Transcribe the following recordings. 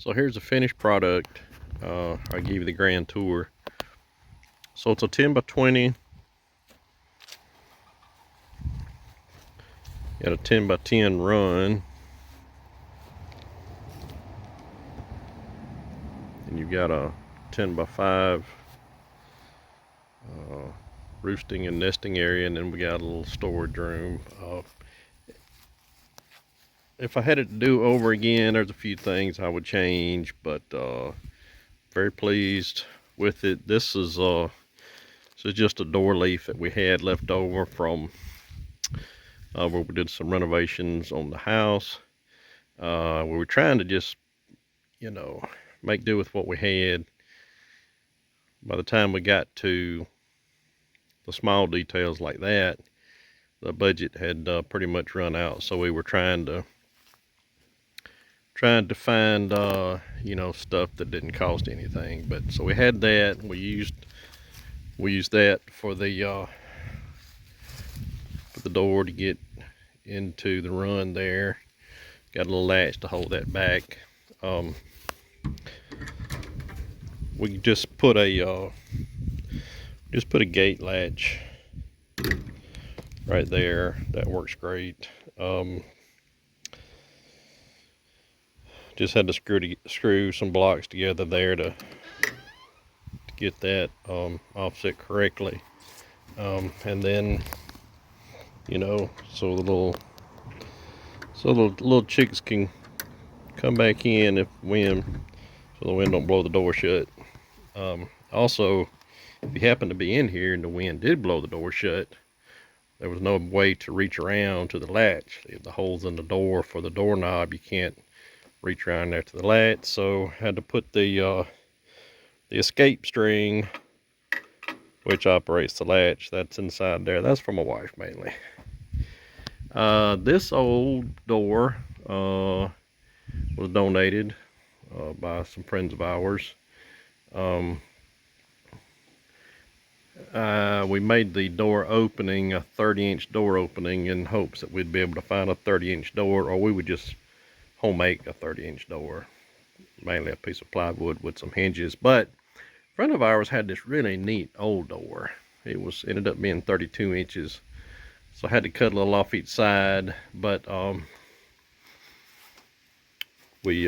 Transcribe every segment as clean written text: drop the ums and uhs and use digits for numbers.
So here's the finished product. I'll give you the grand tour. So it's a 10 by 20 and a 10 by 10 run. And you've got a 10 by 5 roosting and nesting area, and then we got a little storage room. If I had it to do over again, there's a few things I would change, but very pleased with it. This is just a door leaf that we had left over from where we did some renovations on the house. We were trying to just, make do with what we had. By the time we got to the small details like that, the budget had pretty much run out. So we were trying to find, stuff that didn't cost anything. But so we had that. We used that for the door to get into the run there. Got a little latch to hold that back. We just put a gate latch right there. That works great. Just had to screw some blocks together there to get that offset correctly. And then, so the little chicks can come back in if wind, so the wind don't blow the door shut. Also, if you happen to be in here and the wind did blow the door shut, there was no way to reach around to the latch. The holes in the door for the doorknob, you can't reach around there to the latch, so had to put the escape string, which operates the latch, that's inside there. That's for my wife mainly. This old door was donated by some friends of ours. We made the door opening a 30-inch door opening in hopes that we'd be able to find a 30-inch door, or we would just home make a 30-inch door, mainly a piece of plywood with some hinges. But a friend of ours had this really neat old door. It ended up being 32 inches, so I had to cut a little off each side. But we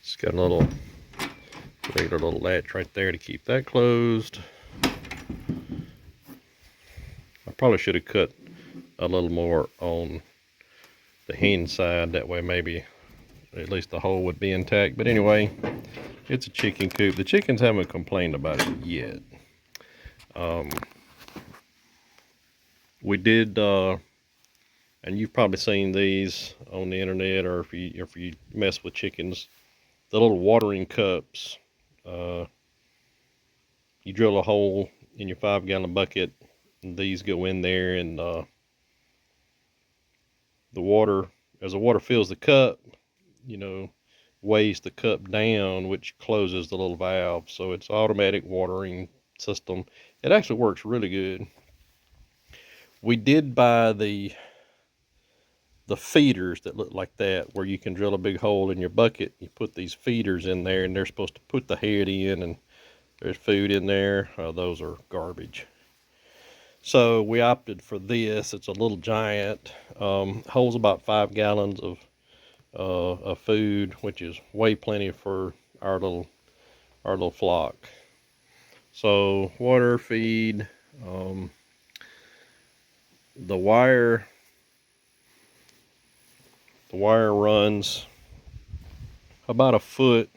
just got a little regular little latch right there to keep that closed. I probably should have cut a little more on the hinge side, that way maybe at least the hole would be intact. But anyway, it's a chicken coop. The chickens haven't complained about it yet. We did, and you've probably seen these on the internet, or if you mess with chickens, the little watering cups. You drill a hole in your 5-gallon bucket, and these go in there, and the water, as the water fills the cup, weighs the cup down, which closes the little valve. So it's automatic watering system. It actually works really good. We did buy the feeders that look like that, where you can drill a big hole in your bucket. You put these feeders in there, and they're supposed to put the head in, and there's food in there. Those are garbage. So we opted for this. It's a little giant, holds about 5 gallons of food, which is way plenty for our little flock. So water, feed, the wire runs about a foot.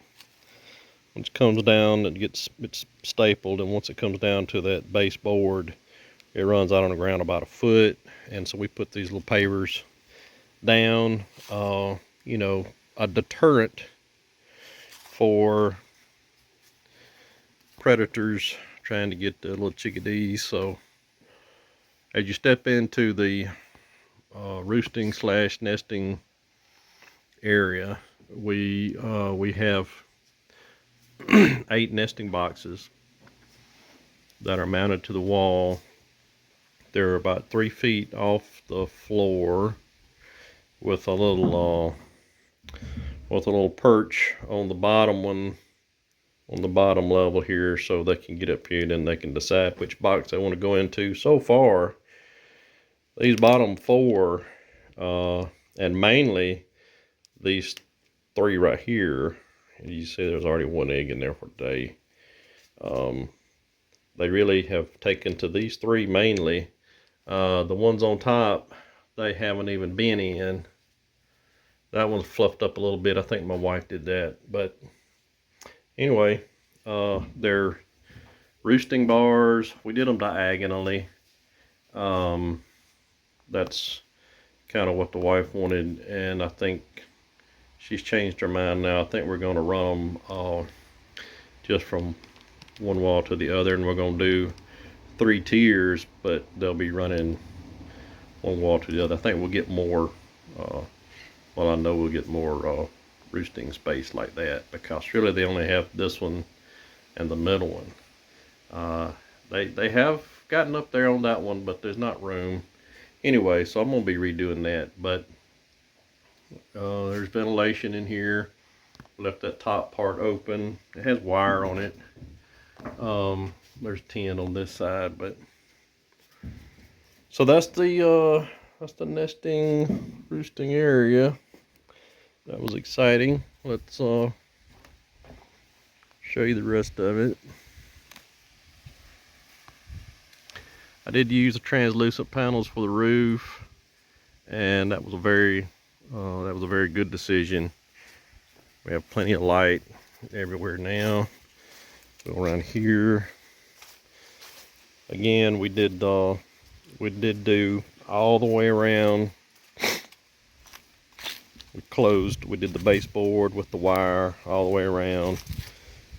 Once it comes down, it's stapled, and once it comes down to that baseboard, it runs out on the ground about a foot. And so we put these little pavers down, a deterrent for predators trying to get the little chickadees. So as you step into the roosting / nesting area, we have 8 nesting boxes that are mounted to the wall They're about 3 feet off the floor with a little perch on the bottom one, on the bottom level here, so they can get up here and then they can decide which box they want to go into. So far, these bottom 4, and mainly these 3 right here, you see there's already 1 egg in there for today. They really have taken to these 3 mainly. The ones on top, they haven't even been in. That one's fluffed up a little bit. I think my wife did that. But anyway, they're roosting bars. We did them diagonally. That's kind of what the wife wanted, and I think she's changed her mind now. I think we're going to run them just from one wall to the other, and we're going to do 3 tiers, but they'll be running one wall to the other. I think we'll get more, well, I know we'll get more roosting space like that, because really they only have this one and the middle one. They have gotten up there on that one, but there's not room. Anyway, so I'm going to be redoing that, but there's ventilation in here. Left that top part open. It has wire on it. There's 10 on this side, but so that's the nesting roosting area. That was exciting. Let's show you the rest of it. I did use the translucent panels for the roof, and that was a very good decision. We have plenty of light everywhere now. Go around here. Again, we did do all the way around. We did the baseboard with the wire all the way around,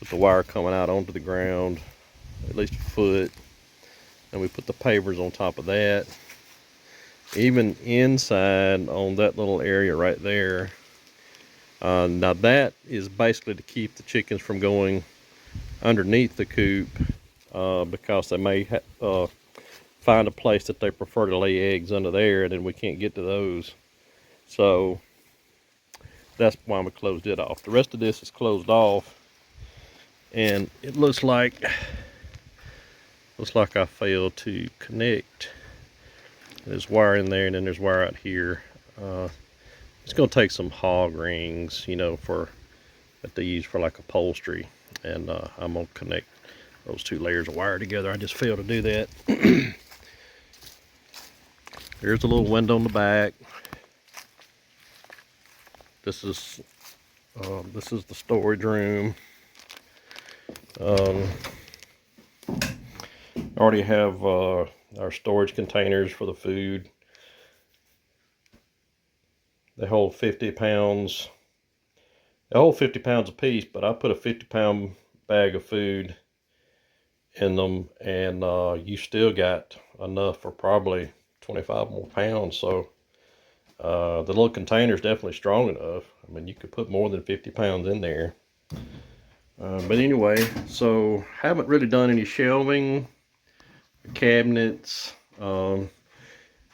with the wire coming out onto the ground at least a foot. And we put the pavers on top of that. Even inside on that little area right there. Now that is basically to keep the chickens from going underneath the coop, because they may find a place that they prefer to lay eggs under there, and then we can't get to those. So that's why we closed it off. The rest of this is closed off, and it looks like I failed to connect. There's wire in there, and then there's wire out here. It's going to take some hog rings, you know, that they use for like upholstery, and I'm going to connect those 2 layers of wire together. I just failed to do that. Here's a little window in the back. This is the storage room. I already have our storage containers for the food. They hold 50 pounds. They hold 50 pounds a piece, but I put a 50-pound bag of food in them, and you still got enough for probably 25 more pounds. So the little container is definitely strong enough. I mean, you could put more than 50 pounds in there. But anyway, so haven't really done any shelving, cabinets.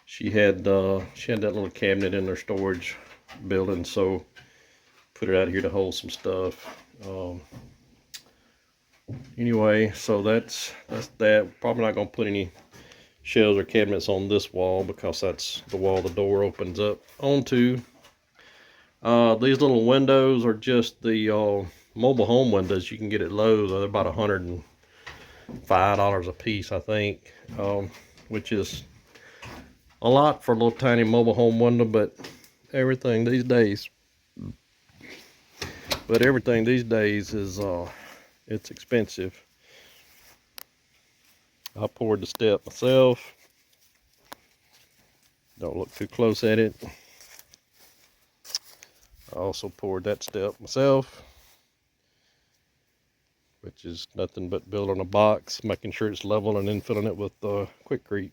She had that little cabinet in their storage building, so put it out here to hold some stuff. Anyway, so that's that. Probably not gonna put any shelves or cabinets on this wall, because that's the wall the door opens up onto. These little windows are just the mobile home windows you can get at Lowe's. They're about $105 a piece, I think, which is a lot for a little tiny mobile home window, but everything these days is it's expensive. I poured the step myself. Don't look too close at it. I also poured that step myself, which is nothing but building a box, making sure it's level, and then filling it with Quikrete.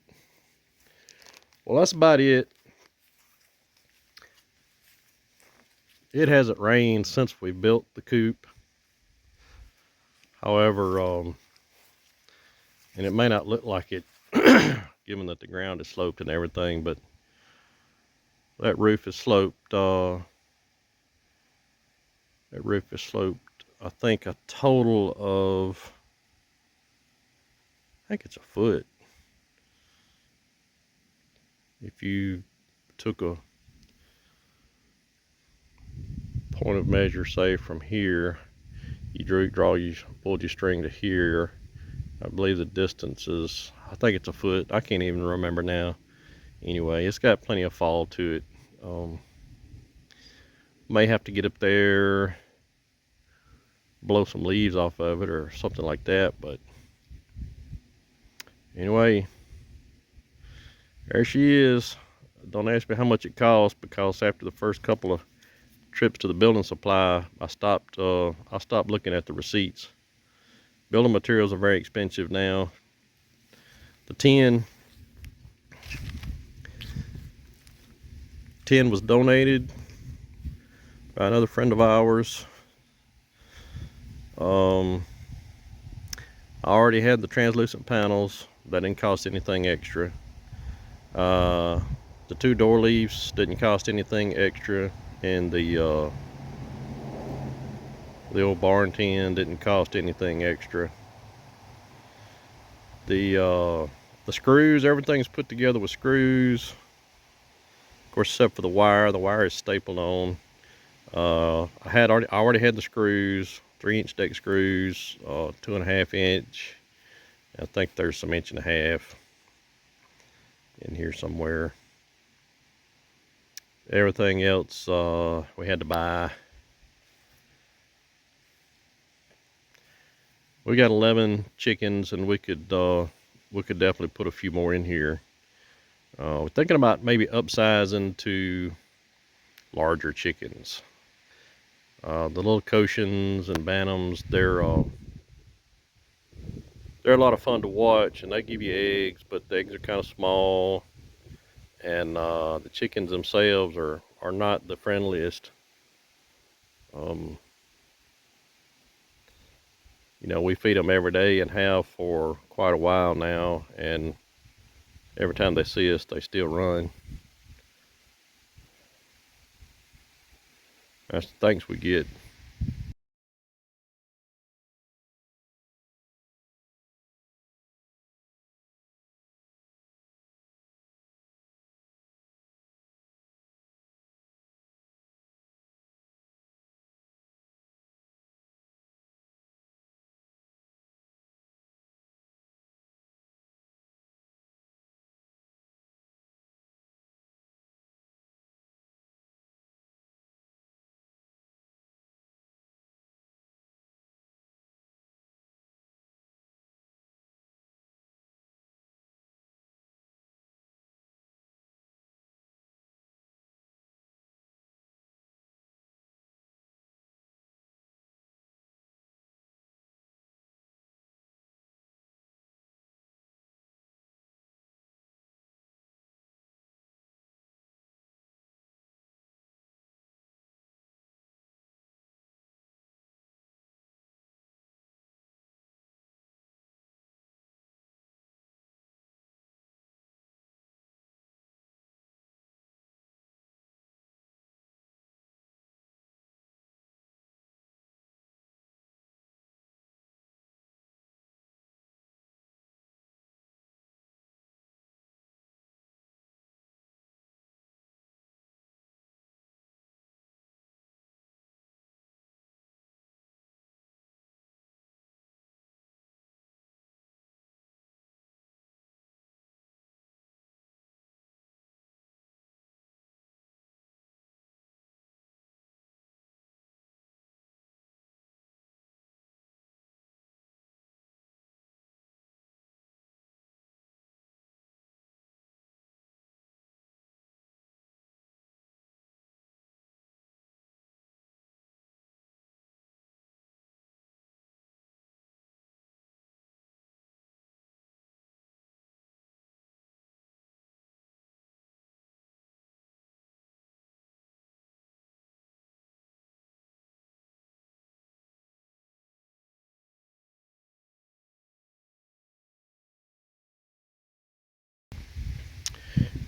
Well, that's about it. It hasn't rained since we built the coop. However, and it may not look like it given that the ground is sloped and everything, but that roof is sloped. I think a total of, I think it's a foot. If you took a point of measure, say from here, you pulled your string to here. I believe the distance is, I think it's a foot. I can't even remember now. Anyway, it's got plenty of fall to it. May have to get up there, blow some leaves off of it or something like that, but anyway, there she is. Don't ask me how much it cost, because after the first couple of trips to the building supply, I stopped looking at the receipts. Building materials are very expensive now. The tin was donated by another friend of ours. I already had the translucent panels. That didn't cost anything extra. The 2 door leaves didn't cost anything extra, and the old barn tin didn't cost anything extra. The screws, everything's put together with screws. Of course, except for the wire. The wire is stapled on. I already had the screws, 3-inch deck screws, 2.5-inch. I think there's some 1.5 in here somewhere. Everything else we had to buy. We got 11 chickens, and we could definitely put a few more in here. We're thinking about maybe upsizing to larger chickens. The little Cochins and Bantams, they're a lot of fun to watch, and they give you eggs, but the eggs are kind of small, and the chickens themselves are not the friendliest. You know, we feed them every day and have for quite a while now, and every time they see us, they still run. That's the thanks we get.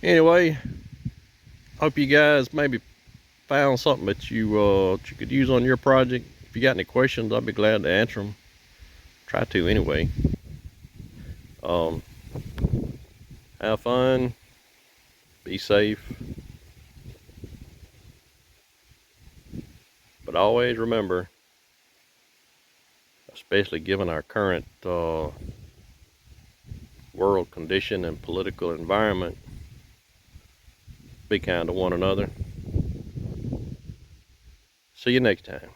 Anyway, hope you guys maybe found something that you could use on your project. If you got any questions, I'll be glad to answer them. Try to anyway. Um, have fun, be safe, but always remember, especially given our current world condition and political environment, be kind to one another. See you next time.